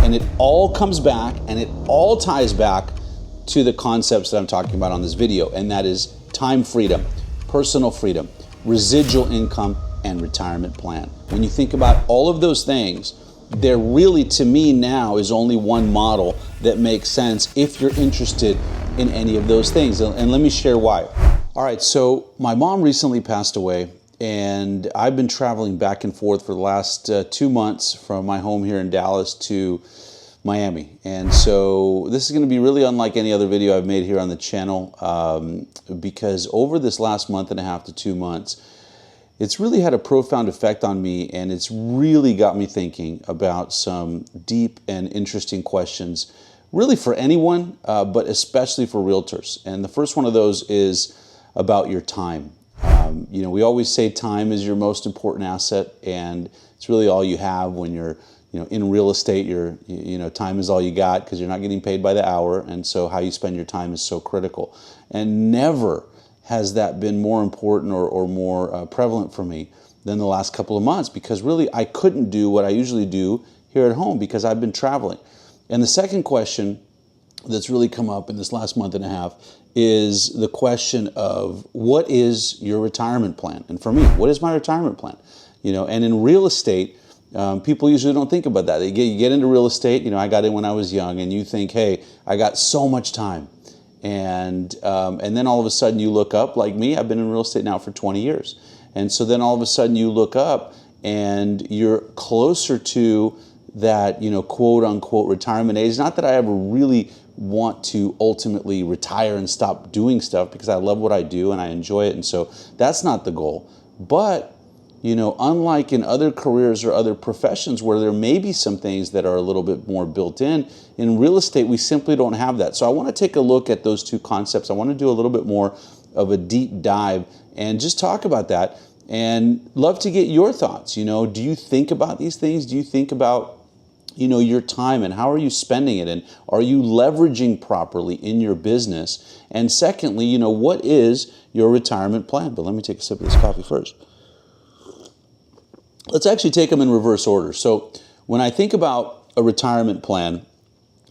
And it all comes back and it all ties back to the concepts that I'm talking about on this video, and that is time freedom, personal freedom, residual income, and retirement plan. When you think about all of those things, there really, to me now, is only one model that makes sense if you're interested in any of those things. And let me share why. All right, so my mom recently passed away, and I've been traveling back and forth for the last 2 months from my home here in Dallas to Miami. And so this is going to be really unlike any other video I've made here on the channel, because over this last month and a half to 2 months, it's really had a profound effect on me, and it's really got me thinking about some deep and interesting questions, really for anyone, but especially for realtors. And the first one of those is about your time. You know, we always say time is your most important asset, and it's really all you have when you're, you know, in real estate. You know, time is all you got because you're not getting paid by the hour, and so how you spend your time is so critical. And never has that been more important or more prevalent for me than the last couple of months, because really I couldn't do what I usually do here at home because I've been traveling. And the second question that's really come up in this last month and a half is the question of, what is your retirement plan? And for me, what is my retirement plan? You know, and in real estate, people usually don't think about that. You get into real estate, you know, I got in when I was young, and you think, hey, I got so much time. And then all of a sudden you look up, like me, I've been in real estate now for 20 years. And so then all of a sudden you look up and you're closer to that, you know, quote unquote retirement age. Not that I ever really want to ultimately retire and stop doing stuff, because I love what I do and I enjoy it. And so that's not the goal. But, you know, unlike in other careers or other professions where there may be some things that are a little bit more built in real estate, we simply don't have that. So I want to take a look at those two concepts. I want to do a little bit more of a deep dive and just talk about that, and love to get your thoughts. You know, do you think about these things? Do you think about, you know, your time, and how are you spending it, and are you leveraging properly in your business? And secondly, you know, what is your retirement plan? But let me take a sip of this coffee first. Let's actually take them in reverse order. So when I think about a retirement plan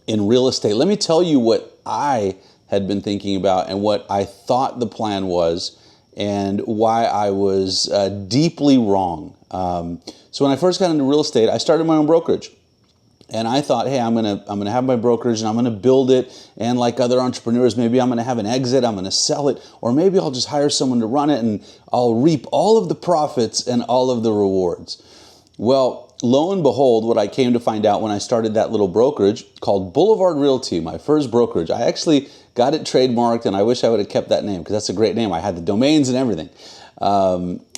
in real estate, let me tell you what I had been thinking about and what I thought the plan was, and why I was deeply wrong. So when I first got into real estate, I started my own brokerage. And I thought, hey, I'm gonna have my brokerage and I'm gonna build it. And like other entrepreneurs, maybe I'm gonna have an exit, I'm gonna sell it, or maybe I'll just hire someone to run it and I'll reap all of the profits and all of the rewards. Well, lo and behold, what I came to find out when I started that little brokerage called Boulevard Realty, my first brokerage, I actually got it trademarked, and I wish I would have kept that name because that's a great name. I had the domains and everything.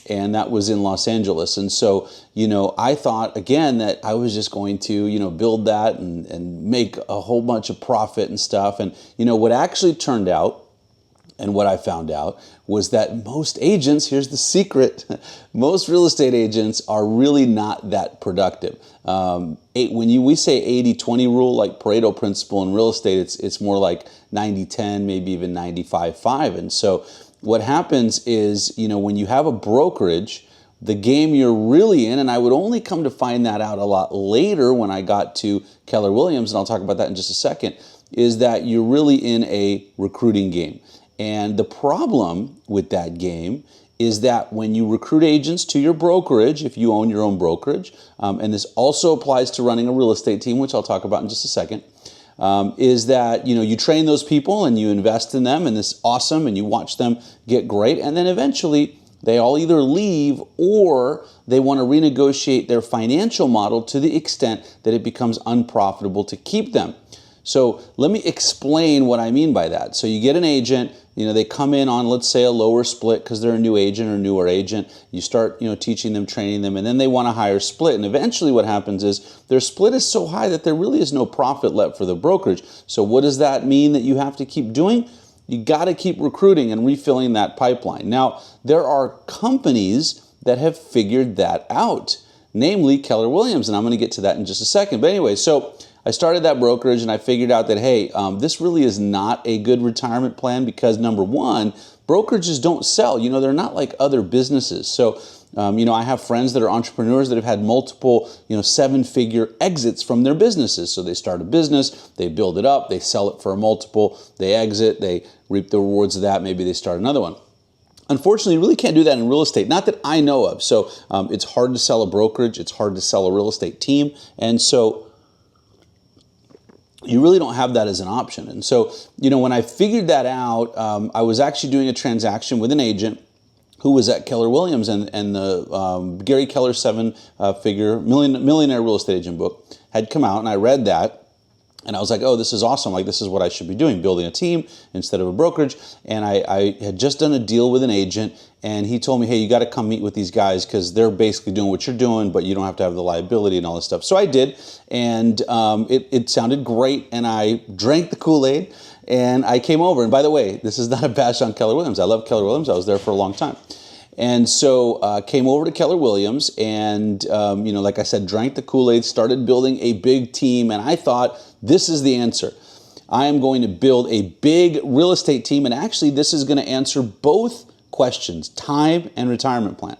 And that was in Los Angeles. And so, you know, I thought, again, that I was just going to, you know, build that and make a whole bunch of profit and stuff. And, you know, what actually turned out, and what I found out, was that most agents, here's the secret, most real estate agents are really not that productive. When we say 80-20 rule, like Pareto principle in real estate, it's more like 90-10, maybe even 95-5. And so what happens is, you know, when you have a brokerage, the game you're really in, and I would only come to find that out a lot later when I got to Keller Williams, and I'll talk about that in just a second, is that you're really in a recruiting game. And the problem with that game is that when you recruit agents to your brokerage, if you own your own brokerage, and this also applies to running a real estate team, which I'll talk about in just a second, is that, you know, you train those people and you invest in them, and it's awesome, and you watch them get great, and then eventually they all either leave or they want to renegotiate their financial model to the extent that it becomes unprofitable to keep them. So let me explain what I mean by that. So you get an agent, you know, they come in on, let's say, a lower split because they're a new agent or newer agent. You start, you know, teaching them, training them, and then they want a higher split. And eventually what happens is their split is so high that there really is no profit left for the brokerage. So what does that mean that you have to keep doing? You got to keep recruiting and refilling that pipeline. Now, there are companies that have figured that out, namely Keller Williams, and I'm going to get to that in just a second. But anyway, so I started that brokerage and I figured out that, hey, this really is not a good retirement plan because, number one, brokerages don't sell. You know, they're not like other businesses. So, you know, I have friends that are entrepreneurs that have had multiple, you know, 7-figure exits from their businesses. So they start a business, they build it up, they sell it for a multiple, they exit, they reap the rewards of that, maybe they start another one. Unfortunately, you really can't do that in real estate, not that I know of. So it's hard to sell a brokerage, it's hard to sell a real estate team, and so you really don't have that as an option. And so, you know, when I figured that out, I was actually doing a transaction with an agent who was at Keller Williams, and the Gary Keller 7-figure millionaire real estate agent book had come out, and I read that. And I was like, oh, this is awesome. Like, this is what I should be doing, building a team instead of a brokerage. And I had just done a deal with an agent, and he told me, hey, you got to come meet with these guys because they're basically doing what you're doing, but you don't have to have the liability and all this stuff. So I did, and it sounded great, and I drank the Kool-Aid, and I came over. And by the way, this is not a bash on Keller Williams. I love Keller Williams. I was there for a long time. And so came over to Keller Williams and, you know, like I said, drank the Kool-Aid, started building a big team. And I thought, this is the answer. I am going to build a big real estate team. And actually, this is going to answer both questions, time and retirement plan.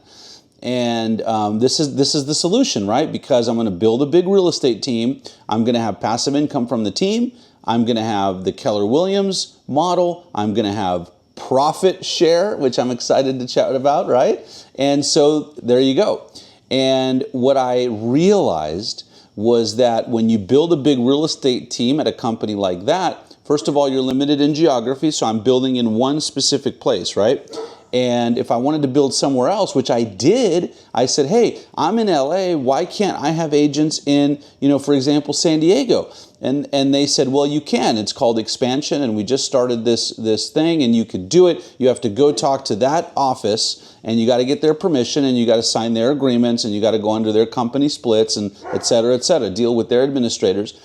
And this is the solution, right? Because I'm going to build a big real estate team. I'm going to have passive income from the team. I'm going to have the Keller Williams model. I'm going to have profit share, which I'm excited to chat about, right? And so there you go. And what I realized was that when you build a big real estate team at a company like that, first of all, you're limited in geography, so I'm building in one specific place, right? And if I wanted to build somewhere else, which I did, I said, hey, I'm in LA, why can't I have agents in, you know, for example, San Diego? And they said, well, you can. It's called expansion, and we just started this thing, and you could do it. You have to go talk to that office, and you got to get their permission, and you got to sign their agreements, and you got to go under their company splits, and et cetera, deal with their administrators.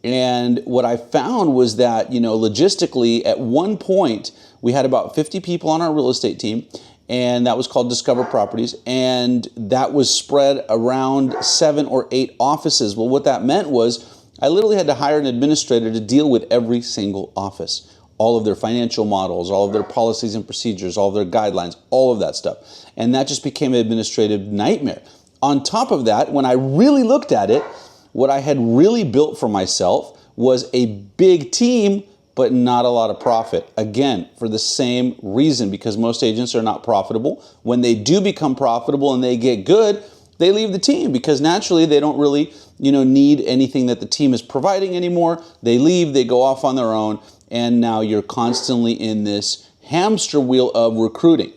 And what I found was that, you know, logistically, at one point, we had about 50 people on our real estate team, and that was called Discover Properties, and that was spread around 7 or 8 offices. Well, what that meant was I literally had to hire an administrator to deal with every single office, all of their financial models, all of their policies and procedures, all of their guidelines, all of that stuff. And that just became an administrative nightmare. On top of that, when I really looked at it, what I had really built for myself was a big team, but not a lot of profit. Again, for the same reason, because most agents are not profitable. When they do become profitable and they get good, they leave the team because naturally they don't really, you know, need anything that the team is providing anymore. They leave, they go off on their own, and now you're constantly in this hamster wheel of recruiting.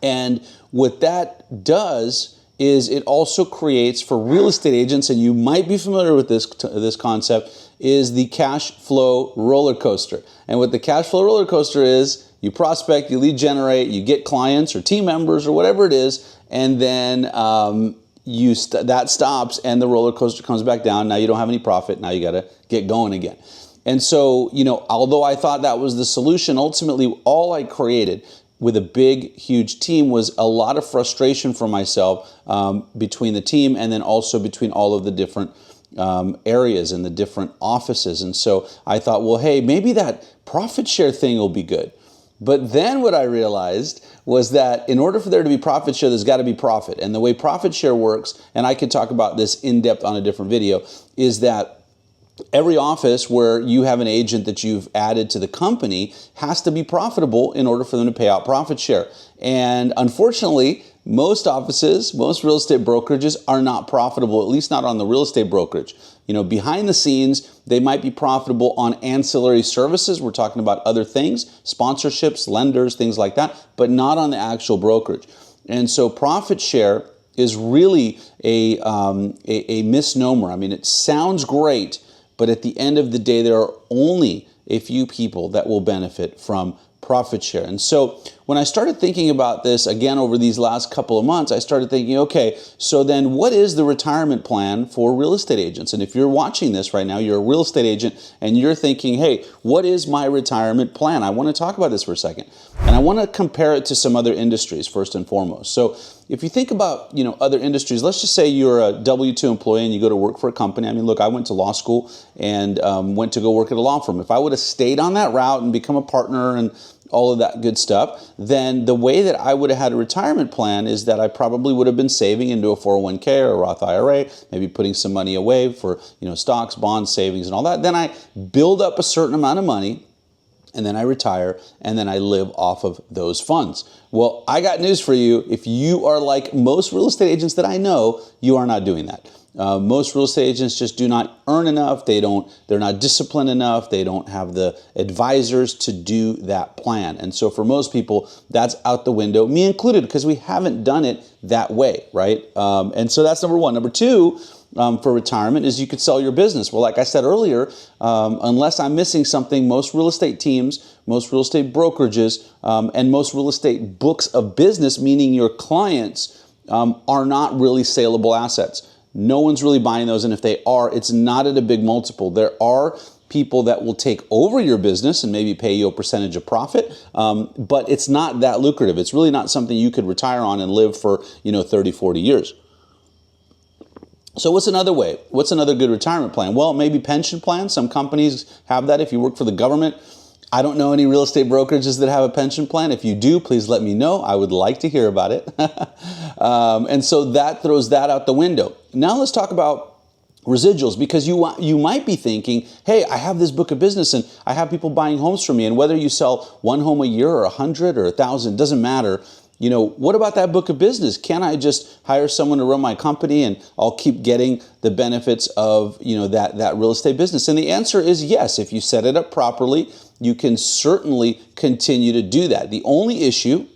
And what that does is it also creates for real estate agents, and you might be familiar with this concept, is the cash flow roller coaster. And what the cash flow roller coaster is, you prospect, you lead generate, you get clients or team members or whatever it is, and then that stops and the roller coaster comes back down. Now you don't have any profit. Now you got to get going again. And so, you know, although I thought that was the solution, ultimately all I created with a big, huge team was a lot of frustration for myself between the team and then also between all of the different areas and the different offices. And so I thought, well, hey, maybe that profit share thing will be good. But then what I realized was that in order for there to be profit share, there's got to be profit. And the way profit share works, and I could talk about this in depth on a different video, is that every office where you have an agent that you've added to the company has to be profitable in order for them to pay out profit share. And unfortunately, most offices, most real estate brokerages are not profitable, at least not on the real estate brokerage. You know, behind the scenes, they might be profitable on ancillary services. We're talking about other things, sponsorships, lenders, things like that, but not on the actual brokerage. And so profit share is really a misnomer. I mean, it sounds great, but at the end of the day, there are only a few people that will benefit from profit share. And so when I started thinking about this again over these last couple of months, I started thinking, okay, so then what is the retirement plan for real estate agents? And if you're watching this right now, you're a real estate agent and you're thinking, hey, what is my retirement plan? I want to talk about this for a second. And I want to compare it to some other industries first and foremost. So if you think about, you know, other industries, let's just say you're a W-2 employee and you go to work for a company. I mean, look, I went to law school and went to go work at a law firm. If I would have stayed on that route and become a partner all of that good stuff, then the way that I would have had a retirement plan is that I probably would have been saving into a 401k or a Roth IRA, maybe putting some money away for, stocks, bonds, savings, and all that. Then I build up a certain amount of money, and then I retire, and then I live off of those funds. Well, I got news for you. If you are like most real estate agents that I know, you are not doing that. Most real estate agents just do not earn enough. They're not disciplined enough. They don't have the advisors to do that plan. And so for most people, that's out the window, me included, because we haven't done it that way, right? And so that's number one. Number two, for retirement is you could sell your business. Well, like I said earlier, unless I'm missing something, most real estate teams, most real estate brokerages, and most real estate books of business, meaning your clients, are not really saleable assets. No one's really buying those, and if they are, it's not at a big multiple. There are people that will take over your business and maybe pay you a percentage of profit, but it's not that lucrative. It's really not something you could retire on and live for 30, 40 years. So what's another way? What's another good retirement plan? Well, maybe pension plans. Some companies have that if you work for the government. I don't know any real estate brokerages that have a pension plan. If you do, please let me know. I would like to hear about it. And so that throws that out the window. Now let's talk about residuals, because you might be thinking, hey, I have this book of business and I have people buying homes from me, and whether you sell one home a year or 100 or 1,000, doesn't matter. What about that book of business? Can I just hire someone to run my company and I'll keep getting the benefits of, that real estate business? And the answer is yes. If you set it up properly, you can certainly continue to do that. The only issue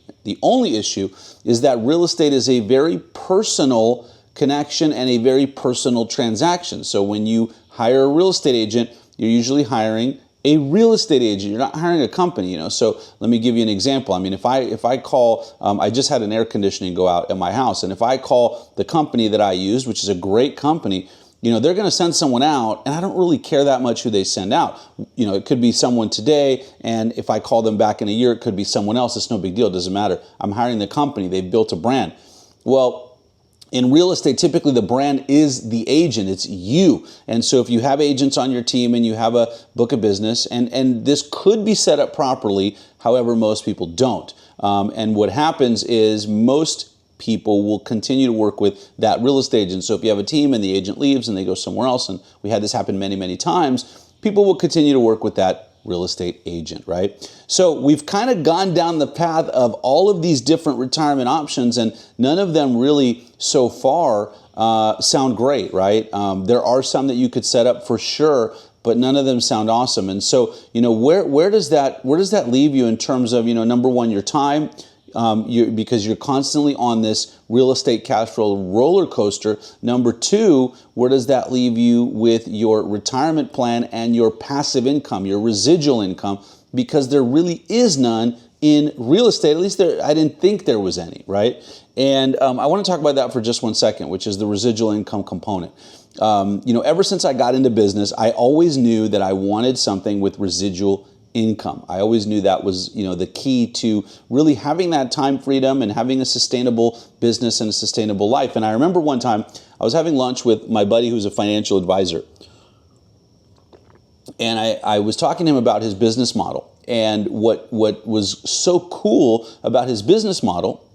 is that real estate is a very personal connection and a very personal transaction. So when you hire a real estate agent, you're usually hiring a real estate agent. You're not hiring a company, So let me give you an example. I mean, if I call, I just had an air conditioning go out at my house, and if I call the company that I use, which is a great company, they're going to send someone out, and I don't really care that much who they send out. It could be someone today, and if I call them back in a year, it could be someone else. It's no big deal. It doesn't matter. I'm hiring the company. They've built a brand. Well, in real estate, typically the brand is the agent. It's you. And so if you have agents on your team and you have a book of business, and this could be set up properly, however, most people don't. And what happens is most people will continue to work with that real estate agent. So if you have a team and the agent leaves and they go somewhere else, and we had this happen many, many times, people will continue to work with that real estate agent, right? So we've kind of gone down the path of all of these different retirement options, and none of them really so far sound great, right? There are some that you could set up for sure, but none of them sound awesome. And so, where does that leave you in terms of, number one, your time, because you're constantly on this real estate cash flow roller coaster. Number two, where does that leave you with your retirement plan and your passive income, your residual income? Because there really is none in real estate. At least I didn't think there was any, right? And I want to talk about that for just 1 second, which is the residual income component. Ever since I got into business, I always knew that I wanted something with residual income. I always knew that was, the key to really having that time freedom and having a sustainable business and a sustainable life. And I remember one time I was having lunch with my buddy who's a financial advisor. And I was talking to him about his business model. And what was so cool about his business model,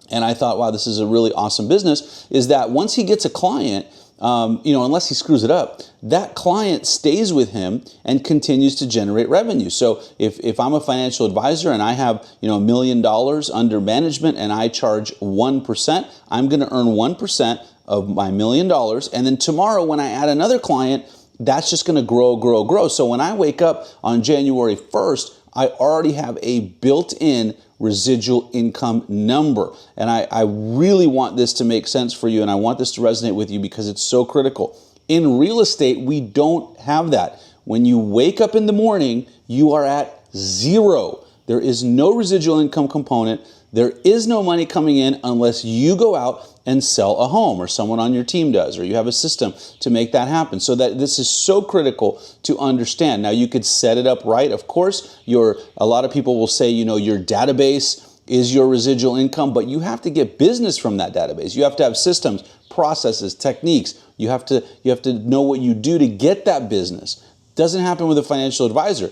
and I thought, wow, this is a really awesome business, is that once he gets a client, unless he screws it up, that client stays with him and continues to generate revenue. So if I'm a financial advisor and I have, $1 million under management and I charge 1%, I'm going to earn 1% of my $1 million. And then tomorrow when I add another client, that's just going to grow, grow, grow. So when I wake up on January 1st, I already have a built-in residual income number. And I really want this to make sense for you, and I want this to resonate with you because it's so critical. In real estate, we don't have that. When you wake up in the morning, you are at zero. There is no residual income component. There is no money coming in unless you go out and sell a home, or someone on your team does, or you have a system to make that happen. So that this is so critical to understand. Now, you could set it up right. Of course, a lot of people will say, your database is your residual income, but you have to get business from that database. You have to have systems, processes, techniques. You have to know what you do to get that business. Doesn't happen with a financial advisor.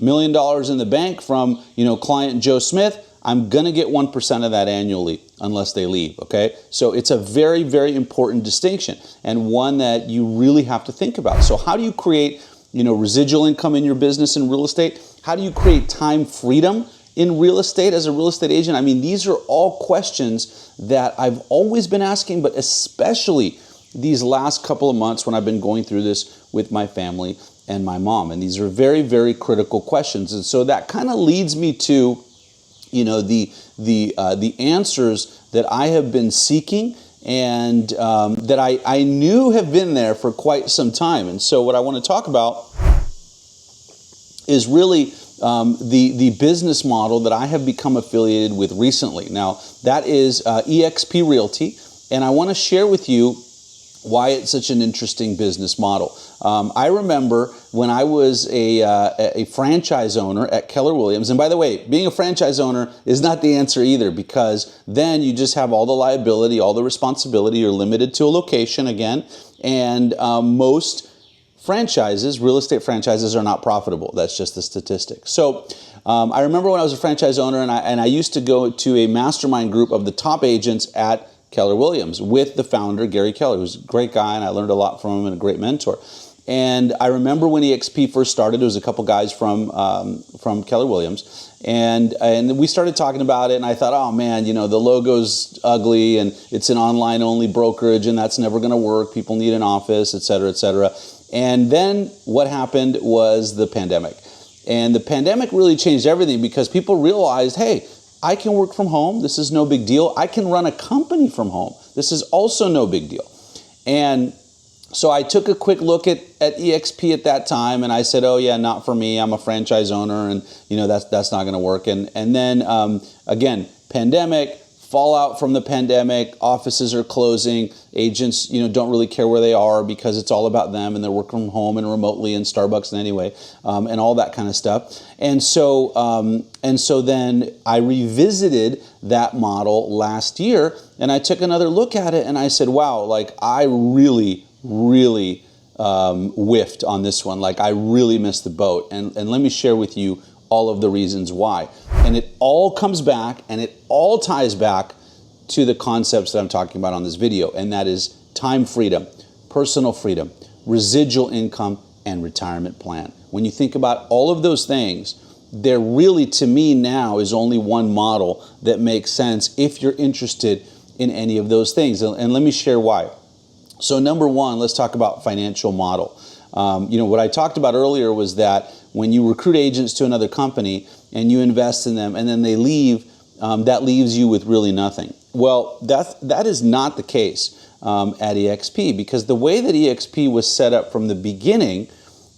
$1 million in the bank from, client Joe Smith, I'm going to get 1% of that annually unless they leave, okay? So it's a very, very important distinction and one that you really have to think about. So how do you create, residual income in your business in real estate? How do you create time freedom in real estate as a real estate agent? I mean, these are all questions that I've always been asking, but especially these last couple of months when I've been going through this with my family and my mom. And these are very, very critical questions. And so that kind of leads me to the answers that I have been seeking and that I knew have been there for quite some time. And so what I want to talk about is really the business model that I have become affiliated with recently. Now, that is eXp Realty, and I want to share with you why it's such an interesting business model. I remember when I was a franchise owner at Keller Williams, and by the way, being a franchise owner is not the answer either, because then you just have all the liability, all the responsibility, you're limited to a location again, and most franchises, real estate franchises, are not profitable. That's just the statistic. So I remember when I was a franchise owner and I used to go to a mastermind group of the top agents at Keller Williams with the founder, Gary Keller, who's a great guy, and I learned a lot from him and a great mentor. And I remember when eXp first started, there was a couple guys from Keller Williams, and we started talking about it, and I thought, oh man, the logo's ugly, and it's an online-only brokerage, and that's never going to work. People need an office, et cetera, et cetera. And then what happened was the pandemic. And the pandemic really changed everything because people realized, hey, I can work from home. This is no big deal. I can run a company from home. This is also no big deal. And so I took a quick look at eXp at that time, and I said, oh yeah, not for me. I'm a franchise owner, and that's not going to work. And then again, pandemic, fallout from the pandemic, offices are closing, agents don't really care where they are because it's all about them, and they're working from home and remotely in Starbucks and anyway, and all that kind of stuff. And so then I revisited that model last year, and I took another look at it, and I said, wow, like I really whiffed on this one. Like I really missed the boat, and let me share with you all of the reasons why. And it all comes back and it all ties back to the concepts that I'm talking about on this video, and that is time freedom, personal freedom, residual income, and retirement plan. When you think about all of those things, there really, to me now, is only one model that makes sense if you're interested in any of those things. And let me share why. So number one, let's talk about financial model. What I talked about earlier was that when you recruit agents to another company and you invest in them and then they leave, that leaves you with really nothing. Well, that is not the case at eXp, because the way that eXp was set up from the beginning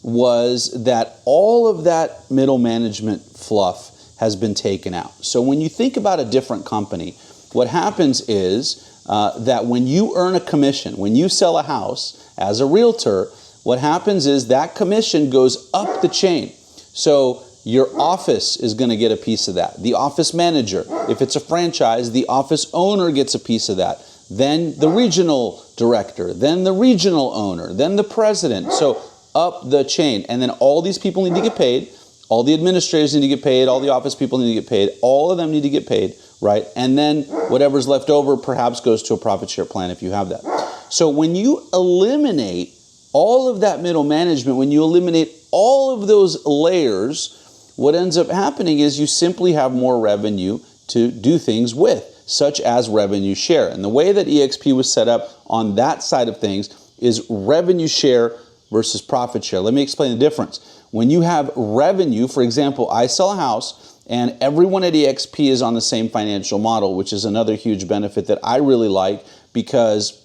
was that all of that middle management fluff has been taken out. So when you think about a different company, what happens is that when you earn a commission, when you sell a house as a realtor, what happens is that commission goes up the chain. So your office is going to get a piece of that. The office manager, if it's a franchise, the office owner gets a piece of that. Then the regional director, then the regional owner, then the president. So up the chain. And then all these people need to get paid. All the administrators need to get paid. All the office people need to get paid. All of them need to get paid, right? And then whatever's left over perhaps goes to a profit share plan if you have that. So when you eliminate all of that middle management, when you eliminate all of those layers, what ends up happening is you simply have more revenue to do things with, such as revenue share. And the way that eXp was set up on that side of things is revenue share versus profit share. Let me explain the difference. When you have revenue, for example, I sell a house and everyone at eXp is on the same financial model, which is another huge benefit that I really like, because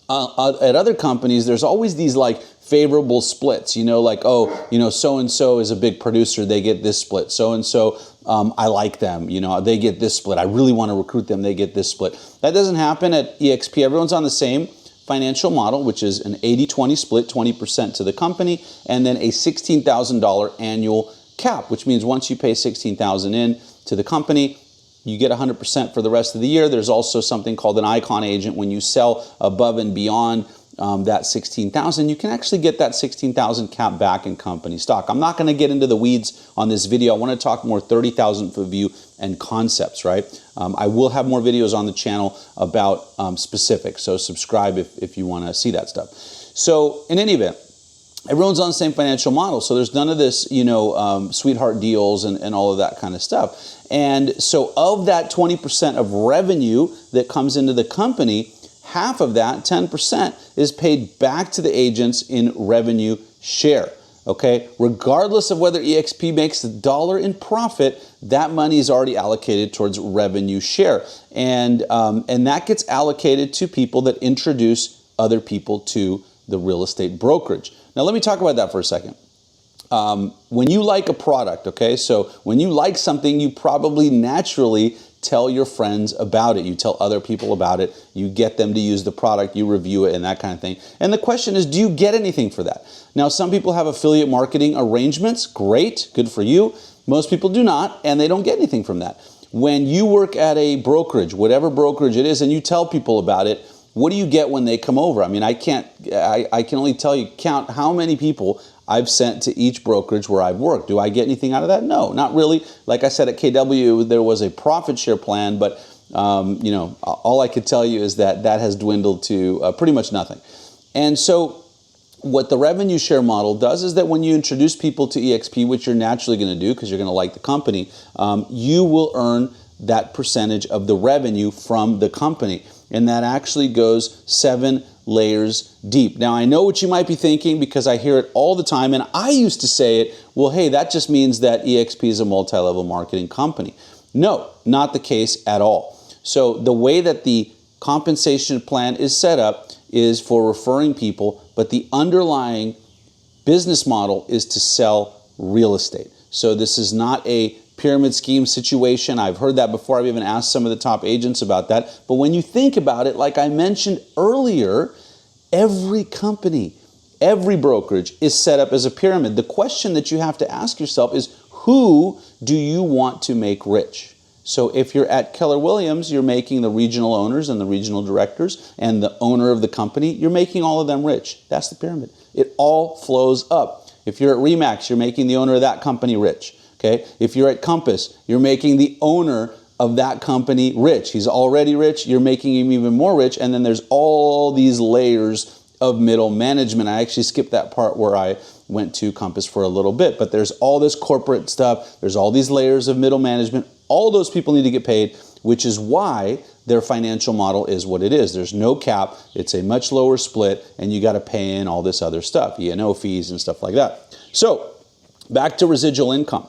at other companies, there's always these like favorable splits, like, oh, so-and-so is a big producer, they get this split. So-and-so, I like them, they get this split. I really want to recruit them, they get this split. That doesn't happen at eXp. Everyone's on the same financial model, which is an 80-20 split, 20% to the company, and then a $16,000 annual cap, which means once you pay $16,000 in to the company, you get 100% for the rest of the year. There's also something called an icon agent when you sell above and beyond that 16,000, you can actually get that 16,000 cap back in company stock. I'm not going to get into the weeds on this video. I want to talk more 30,000 foot view and concepts, right? I will have more videos on the channel about specifics, so subscribe if you want to see that stuff. So in any event, everyone's on the same financial model, so there's none of this, sweetheart deals and all of that kind of stuff. And so of that 20% of revenue that comes into the company, half of that, 10%, is paid back to the agents in revenue share. Okay, regardless of whether EXP makes $1 in profit, that money is already allocated towards revenue share, and that gets allocated to people that introduce other people to the real estate brokerage. Now, let me talk about that for a second. When you like a product, okay, so when you like something, you probably naturally tell your friends about it. You tell other people about it. You get them to use the product. You review it and that kind of thing. And the question is, do you get anything for that? Now, some people have affiliate marketing arrangements. Great. Good for you. Most people do not, and they don't get anything from that. When you work at a brokerage, whatever brokerage it is, and you tell people about it, what do you get when they come over? I mean, I can only count how many people I've sent to each brokerage where I've worked. Do I get anything out of that? No, not really. Like I said, at KW, there was a profit share plan, but all I could tell you is that has dwindled to pretty much nothing. And so what the revenue share model does is that when you introduce people to EXP, which you're naturally going to do because you're going to like the company, you will earn that percentage of the revenue from the company. And that actually goes 7 layers deep. Now, I know what you might be thinking because I hear it all the time, and I used to say it, well, hey, that just means that EXP is a multi-level marketing company. No, not the case at all. So the way that the compensation plan is set up is for referring people, but the underlying business model is to sell real estate. So this is not a pyramid scheme situation. I've heard that before. I've even asked some of the top agents about that. But when you think about it, like I mentioned earlier, every company, every brokerage is set up as a pyramid. The question that you have to ask yourself is, who do you want to make rich? So if you're at Keller Williams, you're making the regional owners and the regional directors and the owner of the company, you're making all of them rich. That's the pyramid. It all flows up. If you're at RE/MAX, you're making the owner of that company rich. Okay? If you're at Compass, you're making the owner of that company rich. He's already rich, you're making him even more rich, and then there's all these layers of middle management. I actually skipped that part where I went to Compass for a little bit, but there's all this corporate stuff, there's all these layers of middle management. All those people need to get paid, which is why their financial model is what it is. There's no cap, it's a much lower split, and you got to pay in all this other stuff, E&O fees and stuff like that. So, back to residual income.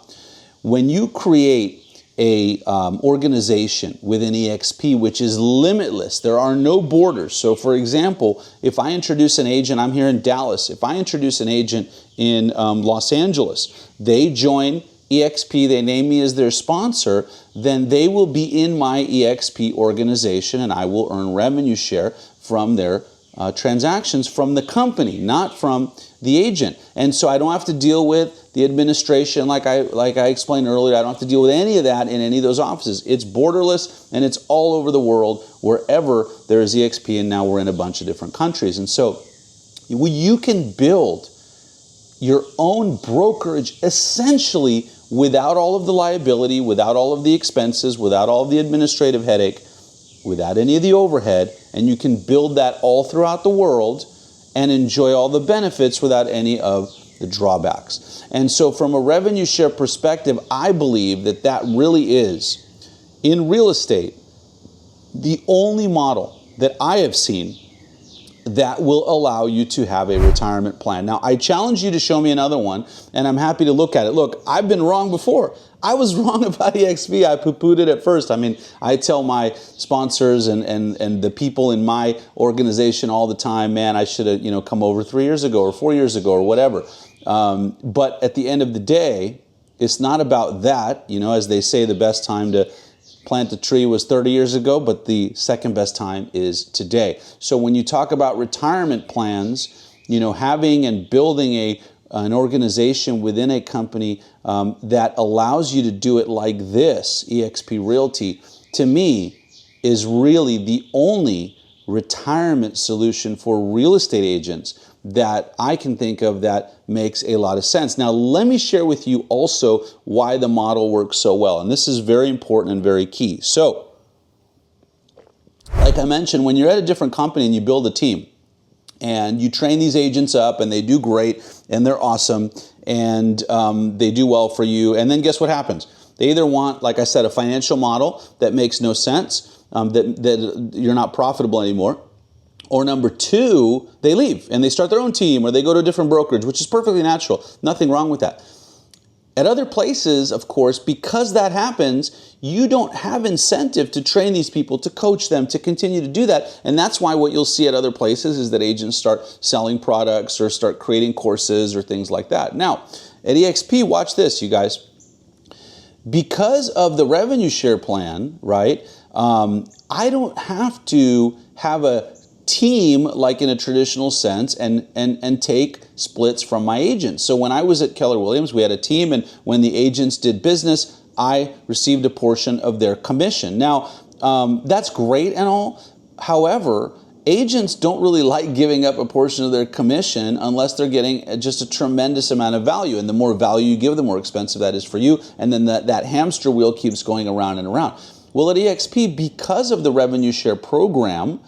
When you create a organization within EXP, which is limitless, there are no borders. So for example, if I introduce an agent, I'm here in Dallas, if I introduce an agent in Los Angeles, they join EXP, they name me as their sponsor, then they will be in my EXP organization and I will earn revenue share from their transactions from the company, not from the agent. And so I don't have to deal with the administration like I explained earlier. I don't have to deal with any of that in any of those offices. It's borderless and it's all over the world wherever there is EXP, and now we're in a bunch of different countries. And so you can build your own brokerage essentially without all of the liability, without all of the expenses, without all of the administrative headache, without any of the overhead, and you can build that all throughout the world and enjoy all the benefits without any of the drawbacks. And so from a revenue share perspective, I believe that that really is, in real estate, the only model that I have seen that will allow you to have a retirement plan. Now, I challenge you to show me another one, and I'm happy to look at it. Look, I've been wrong before. I was wrong about EXP. I poo-pooed it at first. I mean, I tell my sponsors and the people in my organization all the time, man, I should have come over 3 years ago or 4 years ago or whatever. But at the end of the day, it's not about that. As they say, the best time to plant a tree was 30 years ago, but the second best time is today. So when you talk about retirement plans, having and building an organization within a company that allows you to do it like this, EXP Realty, to me is really the only retirement solution for real estate agents that I can think of that makes a lot of sense. Now, let me share with you also why the model works so well. And this is very important and very key. So, like I mentioned, when you're at a different company and you build a team and you train these agents up and they do great and they're awesome and they do well for you, and then guess what happens? They either want, like I said, a financial model that makes no sense, that you're not profitable anymore, or number two, they leave and they start their own team or they go to a different brokerage, which is perfectly natural. Nothing wrong with that. At other places, of course, because that happens, you don't have incentive to train these people, to coach them, to continue to do that. And that's why what you'll see at other places is that agents start selling products or start creating courses or things like that. Now, at EXP, watch this, you guys. Because of the revenue share plan, right, I don't have to have a team like in a traditional sense and take splits from my agents. So when I was at Keller Williams, we had a team, and when the agents did business, I received a portion of their commission. Now, that's great and all. However, agents don't really like giving up a portion of their commission unless they're getting just a tremendous amount of value. And the more value you give, the more expensive that is for you. And then that hamster wheel keeps going around and around. Well, at EXP, because of the revenue share program,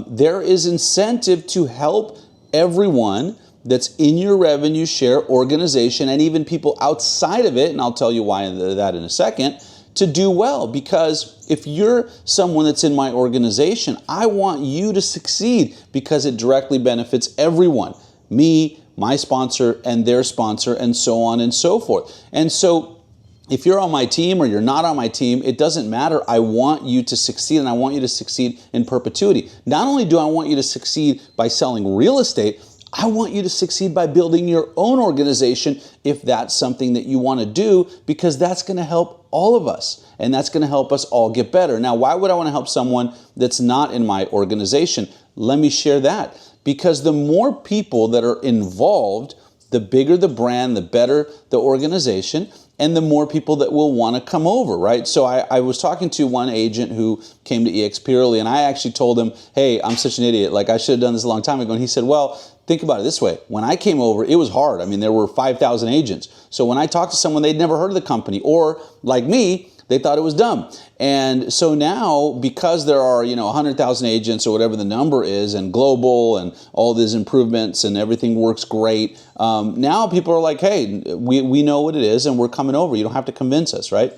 there is incentive to help everyone that's in your revenue share organization and even people outside of it, and I'll tell you why that in a second, to do well. Because if you're someone that's in my organization, I want you to succeed because it directly benefits everyone. Me, my sponsor, and their sponsor, and so on and so forth. And so if you're on my team or you're not on my team, it doesn't matter. I want you to succeed, and I want you to succeed in perpetuity. Not only do I want you to succeed by selling real estate, I want you to succeed by building your own organization if that's something that you want to do, because that's going to help all of us, and that's going to help us all get better. Now, why would I want to help someone that's not in my organization? Let me share that. Because the more people that are involved, the bigger the brand, the better the organization, and the more people that will want to come over, right? So I was talking to one agent who came to EXP early, and I actually told him, hey, I'm such an idiot. Like, I should have done this a long time ago. And he said, well, think about it this way. When I came over, it was hard. I mean, there were 5,000 agents. So when I talked to someone, they'd never heard of the company, or like me, they thought it was dumb. And so now, because there are, 100,000 agents or whatever the number is, and global and all these improvements and everything works great, now people are like, hey, we know what it is and we're coming over. You don't have to convince us, right?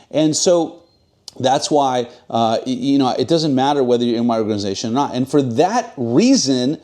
And so that's why, it doesn't matter whether you're in my organization or not. And for that reason,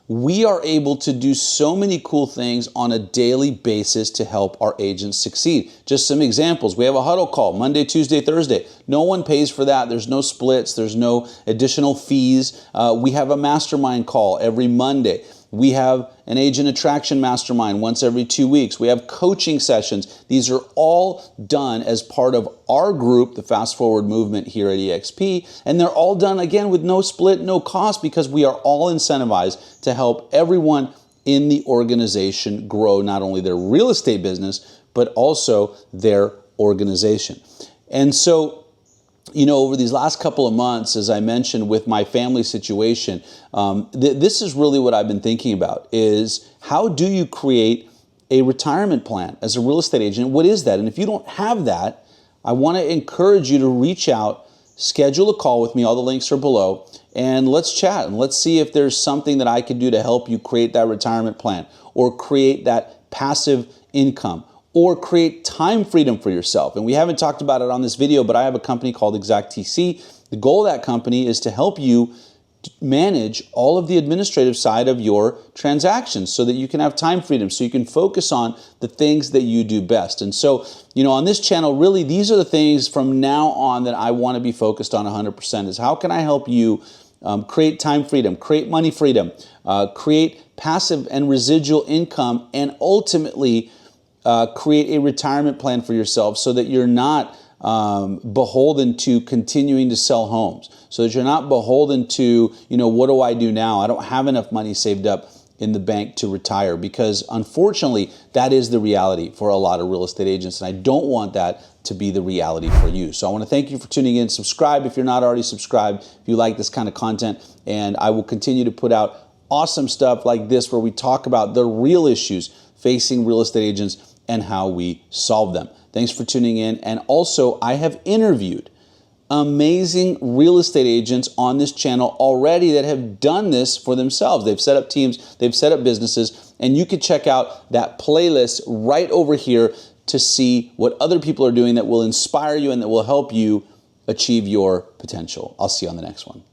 we are able to do so many cool things on a daily basis to help our agents succeed. Just some examples. We have a huddle call Monday, Tuesday, Thursday. No one pays for that. There's no splits. There's no additional fees. We have a mastermind call every Monday. We have an agent attraction mastermind once every 2 weeks. We have coaching sessions. These are all done as part of our group, the Fast Forward Movement here at EXP. And they're all done, again, with no split, no cost, because we are all incentivized to help everyone in the organization grow not only their real estate business, but also their organization. And so, over these last couple of months, as I mentioned with my family situation, this is really what I've been thinking about, is how do you create a retirement plan as a real estate agent? What is that? And if you don't have that, I want to encourage you to reach out, schedule a call with me. All the links are below. And let's chat and let's see if there's something that I can do to help you create that retirement plan, or create that passive income, or create time freedom for yourself. And we haven't talked about it on this video, but I have a company called ExactTC. The goal of that company is to help you manage all of the administrative side of your transactions so that you can have time freedom, so you can focus on the things that you do best. And so, on this channel, really, these are the things from now on that I want to be focused on 100%, is how can I help you create time freedom, create money freedom, create passive and residual income, and ultimately create a retirement plan for yourself so that you're not beholden to continuing to sell homes, so that you're not beholden to, what do I do now? I don't have enough money saved up in the bank to retire, because unfortunately that is the reality for a lot of real estate agents, and I don't want that to be the reality for you. So I want to thank you for tuning in. Subscribe if you're not already subscribed, if you like this kind of content, and I will continue to put out awesome stuff like this where we talk about the real issues facing real estate agents and how we solve them. Thanks for tuning in. And also, I have interviewed amazing real estate agents on this channel already that have done this for themselves. They've set up teams, they've set up businesses, and you can check out that playlist right over here to see what other people are doing that will inspire you and that will help you achieve your potential. I'll see you on the next one.